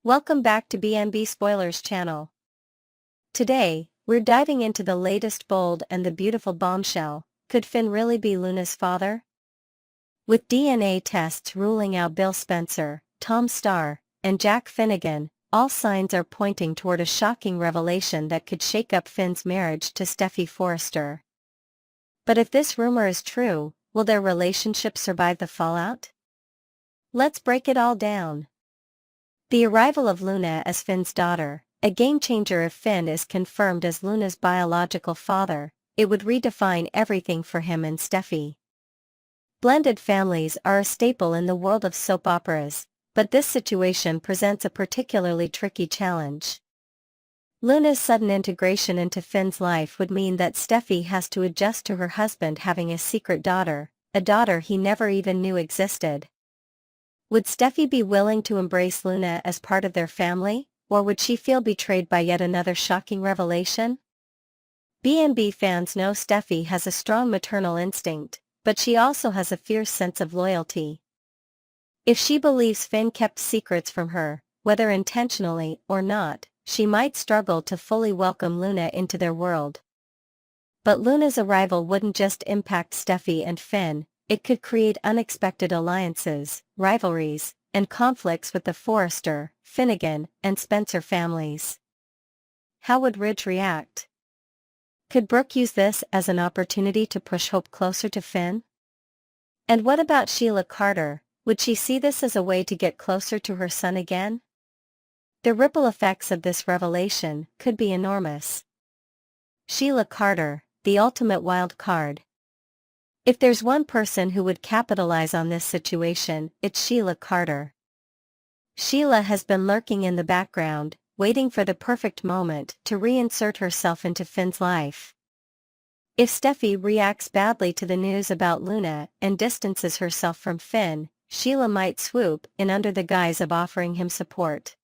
Welcome back to BNB Spoilers channel. Today, we're diving into the latest bold and the beautiful bombshell. Could Finn really be Luna's father? With DNA tests ruling out Bill Spencer, Tom Starr, and Jack Finnegan, all signs are pointing toward a shocking revelation that could shake up Finn's marriage to Steffy Forrester. But if this rumor is true, will their relationship survive the fallout? Let's break it all down. The arrival of Luna as Finn's daughter, a game-changer. If Finn is confirmed as Luna's biological father, it would redefine everything for him and Steffy. Blended families are a staple in the world of soap operas, but this situation presents a particularly tricky challenge. Luna's sudden integration into Finn's life would mean that Steffy has to adjust to her husband having a secret daughter, a daughter he never even knew existed. Would Steffy be willing to embrace Luna as part of their family, or would she feel betrayed by yet another shocking revelation? B&B fans know Steffy has a strong maternal instinct, but she also has a fierce sense of loyalty. If she believes Finn kept secrets from her, whether intentionally or not, she might struggle to fully welcome Luna into their world. But Luna's arrival wouldn't just impact Steffy and Finn. It could create unexpected alliances, rivalries, and conflicts with the Forrester, Finnegan, and Spencer families. How would Ridge react? Could Brooke use this as an opportunity to push Hope closer to Finn? And what about Sheila Carter? Would she see this as a way to get closer to her son again? The ripple effects of this revelation could be enormous. Sheila Carter, the ultimate wild card. If there's one person who would capitalize on this situation, it's Sheila Carter. Sheila has been lurking in the background, waiting for the perfect moment to reinsert herself into Finn's life. If Steffy reacts badly to the news about Luna and distances herself from Finn, Sheila might swoop in under the guise of offering him support.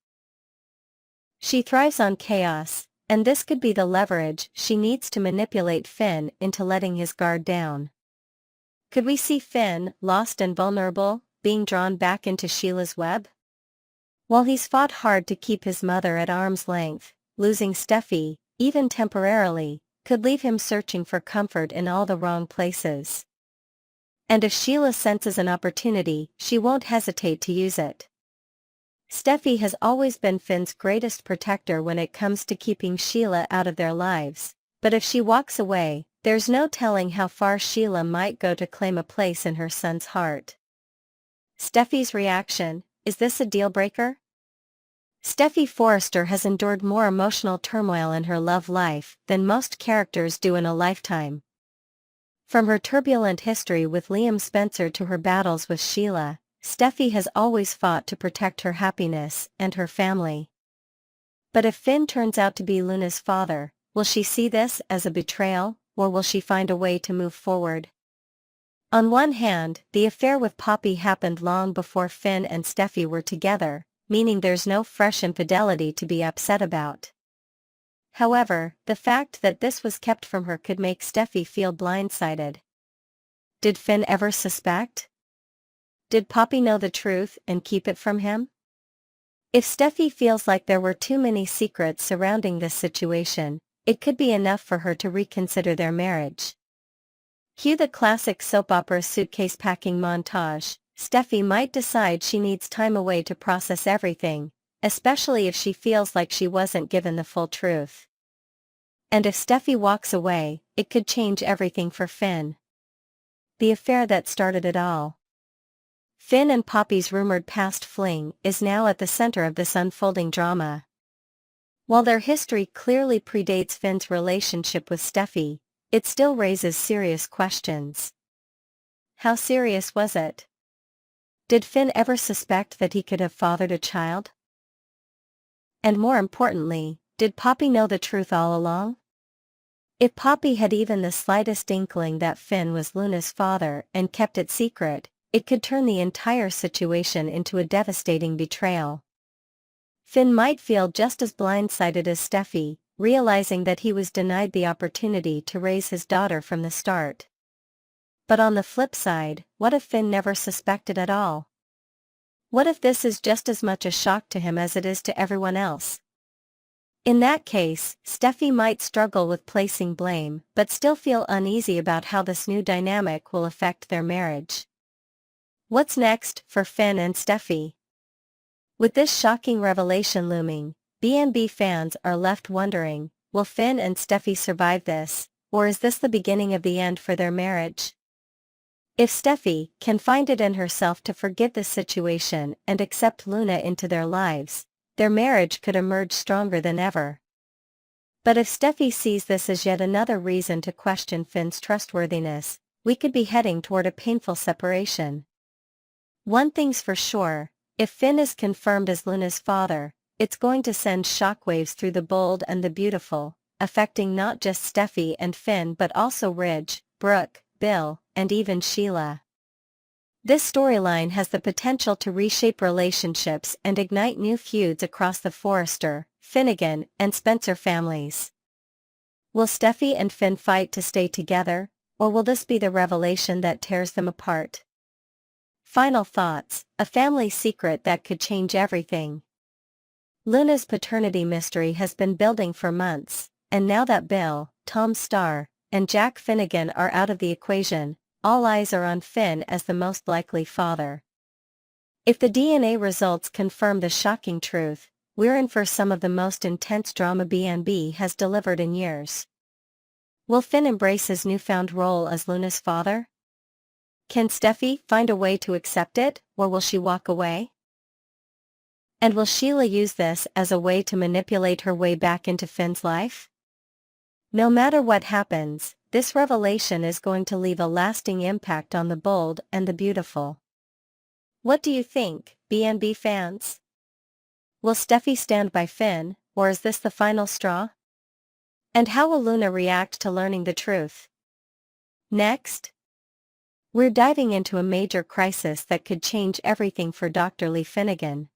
She thrives on chaos, and this could be the leverage she needs to manipulate Finn into letting his guard down. Could we see Finn, lost and vulnerable, being drawn back into Sheila's web? While he's fought hard to keep his mother at arm's length, losing Steffy, even temporarily, could leave him searching for comfort in all the wrong places. And if Sheila senses an opportunity, she won't hesitate to use it. Steffy has always been Finn's greatest protector when it comes to keeping Sheila out of their lives, but if she walks away, there's no telling how far Sheila might go to claim a place in her son's heart. Steffy's reaction, is this a deal-breaker? Steffy Forrester has endured more emotional turmoil in her love life than most characters do in a lifetime. From her turbulent history with Liam Spencer to her battles with Sheila, Steffy has always fought to protect her happiness and her family. But if Finn turns out to be Luna's father, will she see this as a betrayal, or will she find a way to move forward? On one hand, the affair with Poppy happened long before Finn and Steffy were together, meaning there's no fresh infidelity to be upset about. However, the fact that this was kept from her could make Steffy feel blindsided. Did Finn ever suspect? Did Poppy know the truth and keep it from him? If Steffy feels like there were too many secrets surrounding this situation, it could be enough for her to reconsider their marriage. Cue the classic soap opera suitcase packing montage. Steffy might decide she needs time away to process everything, especially if she feels like she wasn't given the full truth. And if Steffy walks away, it could change everything for Finn. The affair that started it all. Finn and Poppy's rumored past fling is now at the center of this unfolding drama. While their history clearly predates Finn's relationship with Steffy, it still raises serious questions. How serious was it? Did Finn ever suspect that he could have fathered a child? And more importantly, did Poppy know the truth all along? If Poppy had even the slightest inkling that Finn was Luna's father and kept it secret, it could turn the entire situation into a devastating betrayal. Finn might feel just as blindsided as Steffy, realizing that he was denied the opportunity to raise his daughter from the start. But on the flip side, what if Finn never suspected at all? What if this is just as much a shock to him as it is to everyone else? In that case, Steffi might struggle with placing blame but still feel uneasy about how this new dynamic will affect their marriage. What's next for Finn and Steffi? With this shocking revelation looming, B&B fans are left wondering, will Finn and Steffi survive this, or is this the beginning of the end for their marriage? If Steffi can find it in herself to forgive this situation and accept Luna into their lives, their marriage could emerge stronger than ever. But if Steffi sees this as yet another reason to question Finn's trustworthiness, we could be heading toward a painful separation. One thing's for sure, if Finn is confirmed as Luna's father, it's going to send shockwaves through the bold and the beautiful, affecting not just Steffi and Finn but also Ridge, Brooke, Bill, and even Sheila. This storyline has the potential to reshape relationships and ignite new feuds across the Forrester, Finnegan, and Spencer families. Will Steffi and Finn fight to stay together, or will this be the revelation that tears them apart? Final thoughts, a family secret that could change everything. Luna's paternity mystery has been building for months, and now that Bill, Tom Starr, and Jack Finnegan are out of the equation, all eyes are on Finn as the most likely father. If the DNA results confirm the shocking truth, we're in for some of the most intense drama B&B has delivered in years. Will Finn embrace his newfound role as Luna's father? Can Steffi find a way to accept it, or will she walk away? And will Sheila use this as a way to manipulate her way back into Finn's life? No matter what happens, this revelation is going to leave a lasting impact on the bold and the beautiful. What do you think, B&B fans? Will Steffi stand by Finn, or is this the final straw? And how will Luna react to learning the truth? Next, we're diving into a major crisis that could change everything for Dr. Lee Finnegan.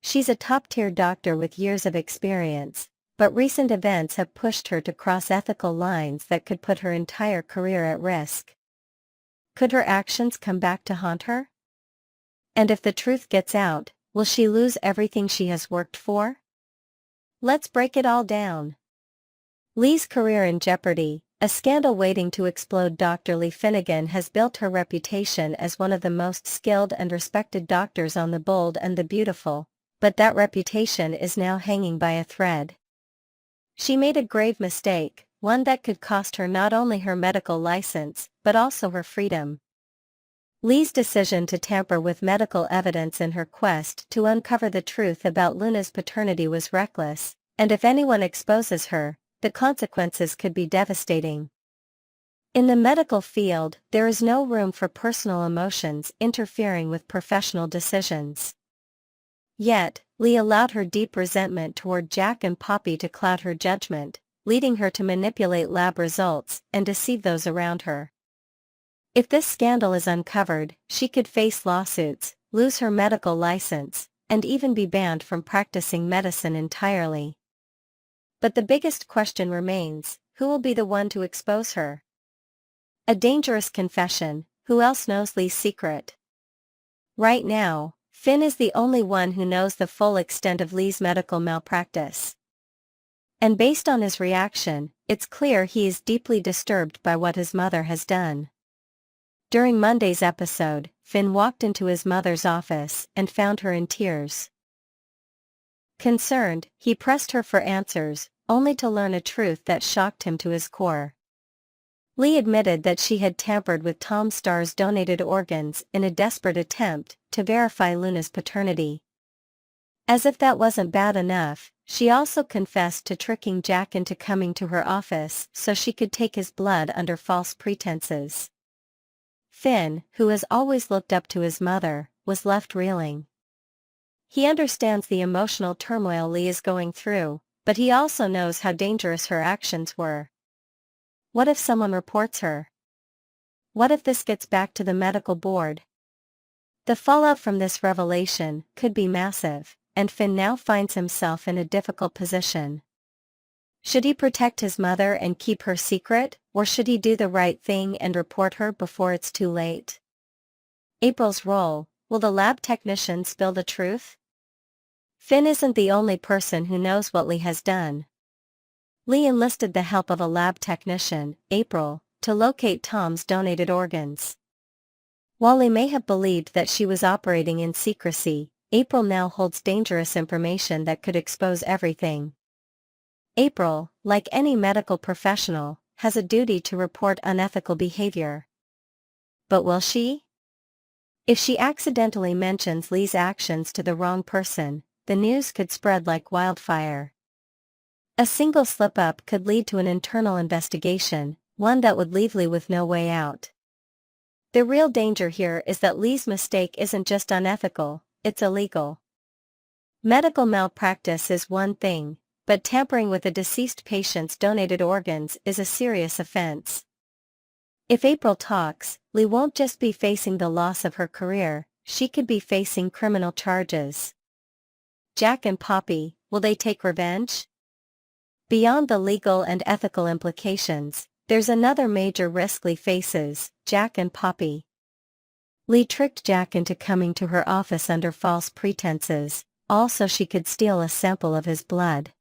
She's a top-tier doctor with years of experience, but recent events have pushed her to cross ethical lines that could put her entire career at risk. Could her actions come back to haunt her? And if the truth gets out, will she lose everything she has worked for? Let's break it all down. Lee's career in Jeopardy, a scandal waiting to explode. Dr. Lee Finnegan has built her reputation as one of the most skilled and respected doctors on The Bold and the Beautiful, but that reputation is now hanging by a thread. She made a grave mistake, one that could cost her not only her medical license, but also her freedom. Lee's decision to tamper with medical evidence in her quest to uncover the truth about Luna's paternity was reckless, and if anyone exposes her, the consequences could be devastating. In the medical field, there is no room for personal emotions interfering with professional decisions. Yet, Lee allowed her deep resentment toward Jack and Poppy to cloud her judgment, leading her to manipulate lab results and deceive those around her. If this scandal is uncovered, she could face lawsuits, lose her medical license, and even be banned from practicing medicine entirely. But the biggest question remains, who will be the one to expose her? A dangerous confession, who else knows Lee's secret? Right now, Finn is the only one who knows the full extent of Lee's medical malpractice. And based on his reaction, it's clear he is deeply disturbed by what his mother has done. During Monday's episode, Finn walked into his mother's office and found her in tears. Concerned, he pressed her for answers, only to learn a truth that shocked him to his core. Lee admitted that she had tampered with Tom Starr's donated organs in a desperate attempt to verify Luna's paternity. As if that wasn't bad enough, she also confessed to tricking Jack into coming to her office so she could take his blood under false pretenses. Finn, who has always looked up to his mother, was left reeling. He understands the emotional turmoil Lee is going through, but he also knows how dangerous her actions were. What if someone reports her? What if this gets back to the medical board? The fallout from this revelation could be massive, and Finn now finds himself in a difficult position. Should he protect his mother and keep her secret, or should he do the right thing and report her before it's too late? April's role, will the lab technician spill the truth? Finn isn't the only person who knows what Lee has done. Lee enlisted the help of a lab technician, April, to locate Tom's donated organs. While Lee may have believed that she was operating in secrecy, April now holds dangerous information that could expose everything. April, like any medical professional, has a duty to report unethical behavior. But will she? If she accidentally mentions Lee's actions to the wrong person, the news could spread like wildfire. A single slip-up could lead to an internal investigation, one that would leave Lee with no way out. The real danger here is that Lee's mistake isn't just unethical, it's illegal. Medical malpractice is one thing, but tampering with a deceased patient's donated organs is a serious offense. If April talks, Lee won't just be facing the loss of her career, she could be facing criminal charges. Jack and Poppy, will they take revenge? Beyond the legal and ethical implications, there's another major risk Lee faces: Jack and Poppy. Lee tricked Jack into coming to her office under false pretenses, all so she could steal a sample of his blood.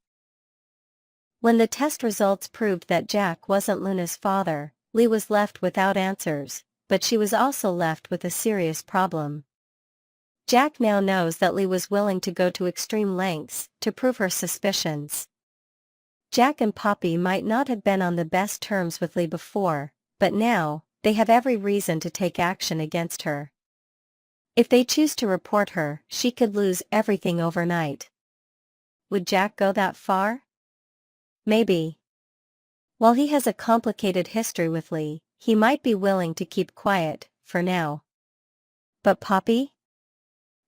When the test results proved that Jack wasn't Luna's father, Lee was left without answers, but she was also left with a serious problem. Jack now knows that Lee was willing to go to extreme lengths to prove her suspicions. Jack and Poppy might not have been on the best terms with Lee before, but now, they have every reason to take action against her. If they choose to report her, she could lose everything overnight. Would Jack go that far? Maybe. While he has a complicated history with Lee, he might be willing to keep quiet, for now. But Poppy?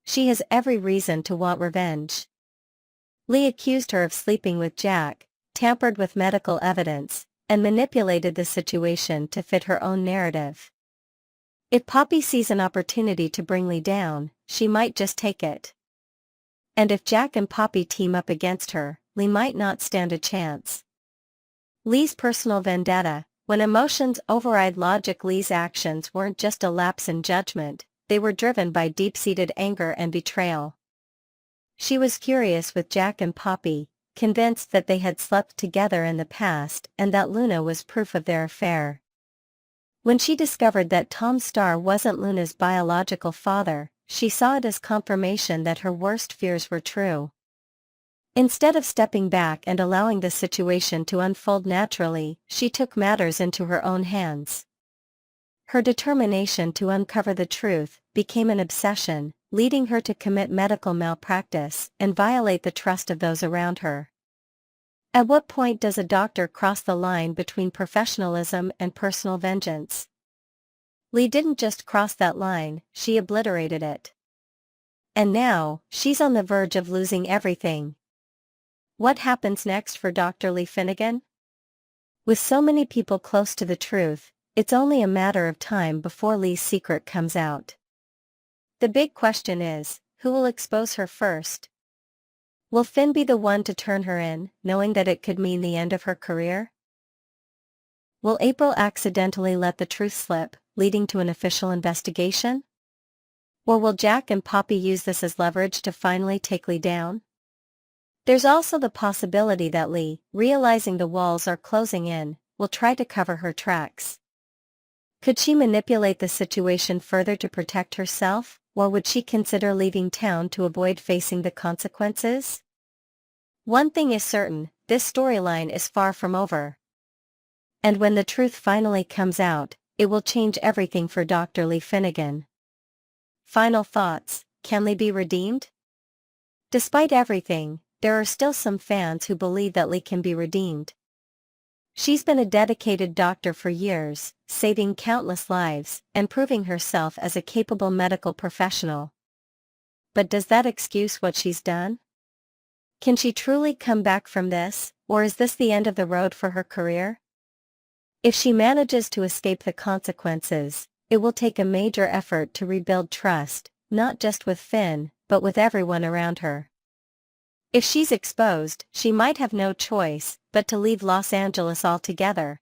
She has every reason to want revenge. Lee accused her of sleeping with Jack, tampered with medical evidence, and manipulated the situation to fit her own narrative. If Poppy sees an opportunity to bring Lee down, she might just take it. And if Jack and Poppy team up against her, Lee might not stand a chance. Lee's personal vendetta: when emotions override logic, Lee's actions weren't just a lapse in judgment, they were driven by deep-seated anger and betrayal. She was furious with Jack and Poppy, convinced that they had slept together in the past and that Luna was proof of their affair. When she discovered that Tom Starr wasn't Luna's biological father, she saw it as confirmation that her worst fears were true. Instead of stepping back and allowing the situation to unfold naturally, she took matters into her own hands. Her determination to uncover the truth became an obsession, leading her to commit medical malpractice and violate the trust of those around her. At what point does a doctor cross the line between professionalism and personal vengeance? Lee didn't just cross that line, she obliterated it. And now, she's on the verge of losing everything. What happens next for Dr. Lee Finnegan? With so many people close to the truth, it's only a matter of time before Lee's secret comes out. The big question is, who will expose her first? Will Finn be the one to turn her in, knowing that it could mean the end of her career? Will April accidentally let the truth slip, leading to an official investigation? Or will Jack and Poppy use this as leverage to finally take Lee down? There's also the possibility that Lee, realizing the walls are closing in, will try to cover her tracks. Could she manipulate the situation further to protect herself, or would she consider leaving town to avoid facing the consequences? One thing is certain, this storyline is far from over. And when the truth finally comes out, it will change everything for Dr. Lee Finnegan. Final thoughts: can Lee be redeemed? Despite everything, there are still some fans who believe that Lee can be redeemed. She's been a dedicated doctor for years, saving countless lives, and proving herself as a capable medical professional. But does that excuse what she's done? Can she truly come back from this, or is this the end of the road for her career? If she manages to escape the consequences, it will take a major effort to rebuild trust, not just with Finn, but with everyone around her. If she's exposed, she might have no choice but to leave Los Angeles altogether.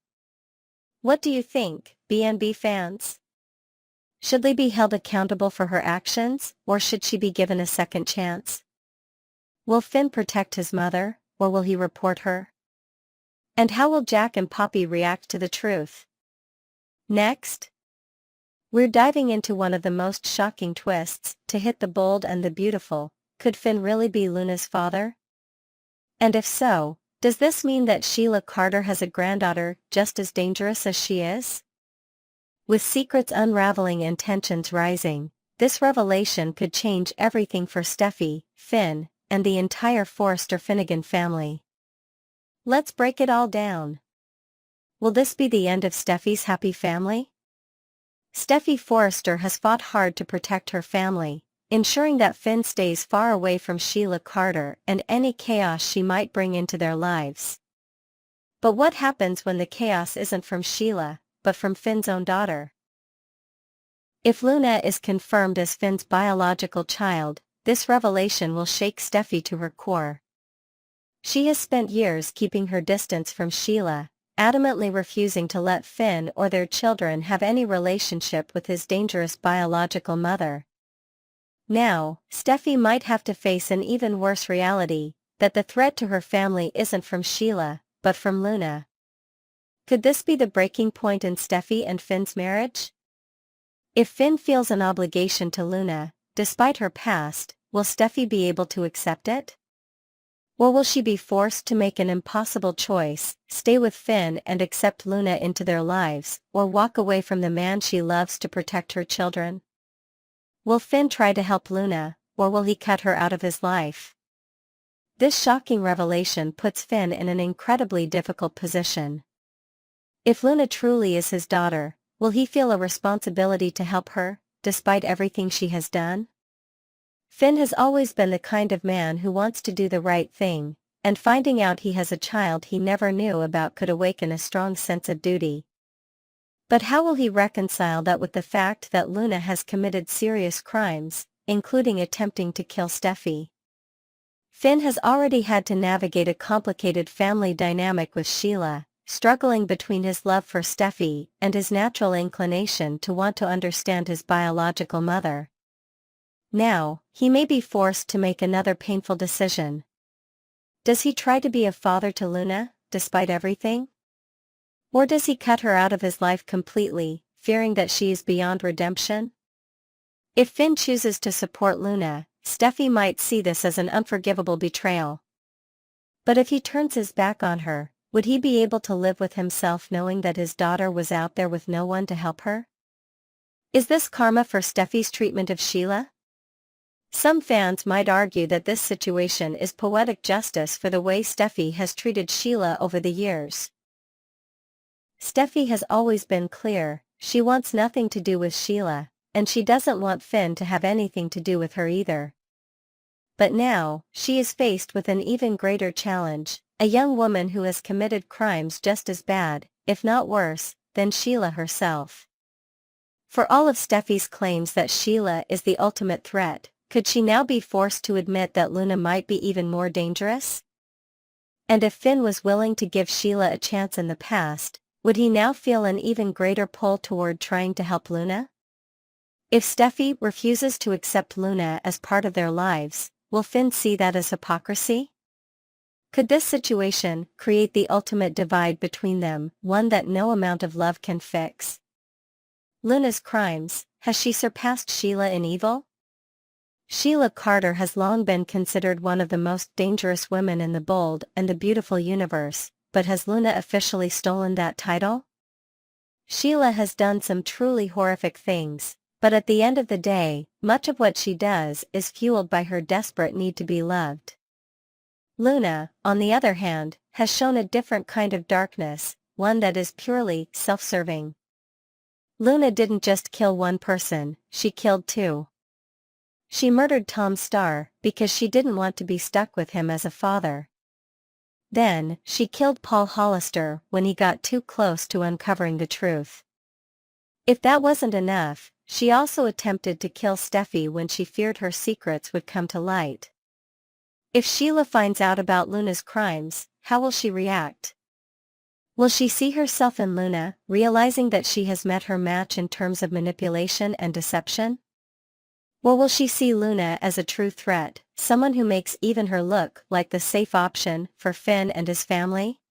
What do you think, BNB fans? Should Lee be held accountable for her actions, or should she be given a second chance? Will Finn protect his mother, or will he report her? And how will Jack and Poppy react to the truth? Next, we're diving into one of the most shocking twists to hit the bold and the beautiful. Could Finn really be Luna's father? And if so, does this mean that Sheila Carter has a granddaughter just as dangerous as she is? With secrets unraveling and tensions rising, this revelation could change everything for Steffy, Finn, and the entire Forrester Finnegan family. Let's break it all down. Will this be the end of Steffy's happy family? Steffy Forrester has fought hard to protect her family, ensuring that Finn stays far away from Sheila Carter and any chaos she might bring into their lives. But what happens when the chaos isn't from Sheila, but from Finn's own daughter? If Luna is confirmed as Finn's biological child, this revelation will shake Steffy to her core. She has spent years keeping her distance from Sheila, adamantly refusing to let Finn or their children have any relationship with his dangerous biological mother. Now, Steffy might have to face an even worse reality, that the threat to her family isn't from Sheila, but from Luna. Could this be the breaking point in Steffy and Finn's marriage? If Finn feels an obligation to Luna, despite her past, will Steffy be able to accept it? Or will she be forced to make an impossible choice, stay with Finn and accept Luna into their lives, or walk away from the man she loves to protect her children? Will Finn try to help Luna, or will he cut her out of his life? This shocking revelation puts Finn in an incredibly difficult position. If Luna truly is his daughter, will he feel a responsibility to help her, despite everything she has done? Finn has always been the kind of man who wants to do the right thing, and finding out he has a child he never knew about could awaken a strong sense of duty. But how will he reconcile that with the fact that Luna has committed serious crimes, including attempting to kill Steffy? Finn has already had to navigate a complicated family dynamic with Sheila, struggling between his love for Steffy and his natural inclination to want to understand his biological mother. Now, he may be forced to make another painful decision. Does he try to be a father to Luna, despite everything? Or does he cut her out of his life completely, fearing that she is beyond redemption? If Finn chooses to support Luna, Steffy might see this as an unforgivable betrayal. But if he turns his back on her, would he be able to live with himself knowing that his daughter was out there with no one to help her? Is this karma for Steffy's treatment of Sheila? Some fans might argue that this situation is poetic justice for the way Steffy has treated Sheila over the years. Steffy has always been clear, she wants nothing to do with Sheila, and she doesn't want Finn to have anything to do with her either. But now, she is faced with an even greater challenge, a young woman who has committed crimes just as bad, if not worse, than Sheila herself. For all of Steffy's claims that Sheila is the ultimate threat, could she now be forced to admit that Luna might be even more dangerous? And if Finn was willing to give Sheila a chance in the past, would he now feel an even greater pull toward trying to help Luna? If Steffy refuses to accept Luna as part of their lives, will Finn see that as hypocrisy? Could this situation create the ultimate divide between them, one that no amount of love can fix? Luna's crimes, has she surpassed Sheila in evil? Sheila Carter has long been considered one of the most dangerous women in the Bold and the Beautiful universe, but has Luna officially stolen that title? Sheila has done some truly horrific things, but at the end of the day, much of what she does is fueled by her desperate need to be loved. Luna, on the other hand, has shown a different kind of darkness, one that is purely self-serving. Luna didn't just kill one person, she killed two. She murdered Tom Starr because she didn't want to be stuck with him as a father. Then, she killed Paul Hollister when he got too close to uncovering the truth. If that wasn't enough, she also attempted to kill Steffy when she feared her secrets would come to light. If Sheila finds out about Luna's crimes, how will she react? Will she see herself in Luna, realizing that she has met her match in terms of manipulation and deception? Or will she see Luna as a true threat, someone who makes even her look like the safe option for Finn and his family?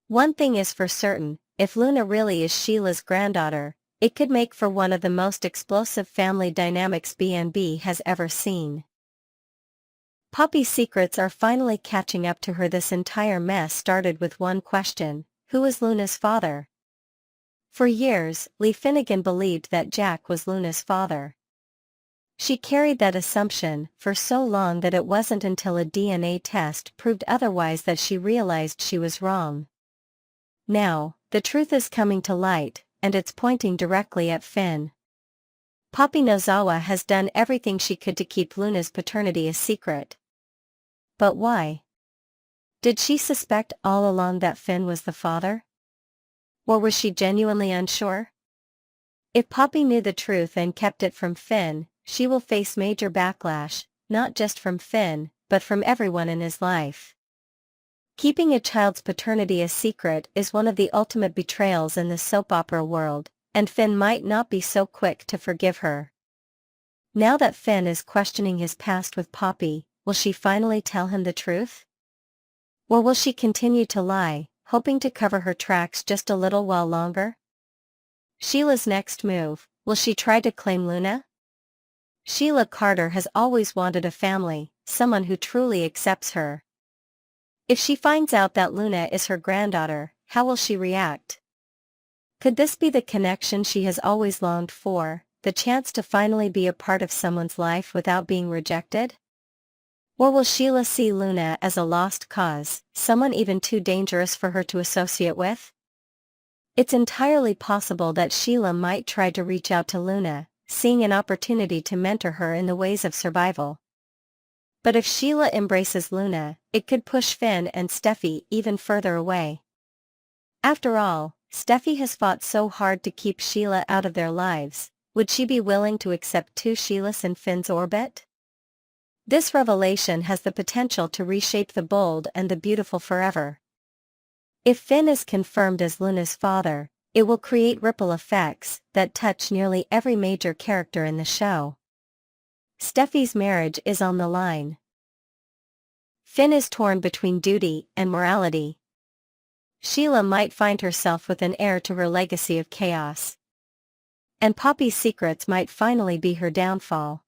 One thing is for certain, if Luna really is Sheila's granddaughter, it could make for one of the most explosive family dynamics B&B has ever seen. Poppy's secrets are finally catching up to her. This entire mess started with one question: who is Luna's father? For years, Lee Finnegan believed that Jack was Luna's father. She carried that assumption for so long that it wasn't until a DNA test proved otherwise that she realized she was wrong. Now, the truth is coming to light, and it's pointing directly at Finn. Poppy Nozawa has done everything she could to keep Luna's paternity a secret. But why? Did she suspect all along that Finn was the father? Or was she genuinely unsure? If Poppy knew the truth and kept it from Finn, she will face major backlash, not just from Finn, but from everyone in his life. Keeping a child's paternity a secret is one of the ultimate betrayals in the soap opera world, and Finn might not be so quick to forgive her. Now that Finn is questioning his past with Poppy, will she finally tell him the truth? Or will she continue to lie, hoping to cover her tracks just a little while longer? Sheila's next move: will she try to claim Luna? Sheila Carter has always wanted a family, someone who truly accepts her. If she finds out that Luna is her granddaughter, how will she react? Could this be the connection she has always longed for, the chance to finally be a part of someone's life without being rejected? Or will Sheila see Luna as a lost cause, someone even too dangerous for her to associate with? It's entirely possible that Sheila might try to reach out to Luna, seeing an opportunity to mentor her in the ways of survival. But if Sheila embraces Luna, it could push Finn and Steffy even further away. After all, Steffy has fought so hard to keep Sheila out of their lives. Would she be willing to accept two Sheilas in Finn's orbit? This revelation has the potential to reshape the bold and the beautiful forever. If Finn is confirmed as Luna's father, it will create ripple effects that touch nearly every major character in the show. Steffy's marriage is on the line. Finn is torn between duty and morality. Sheila might find herself with an heir to her legacy of chaos. And Poppy's secrets might finally be her downfall.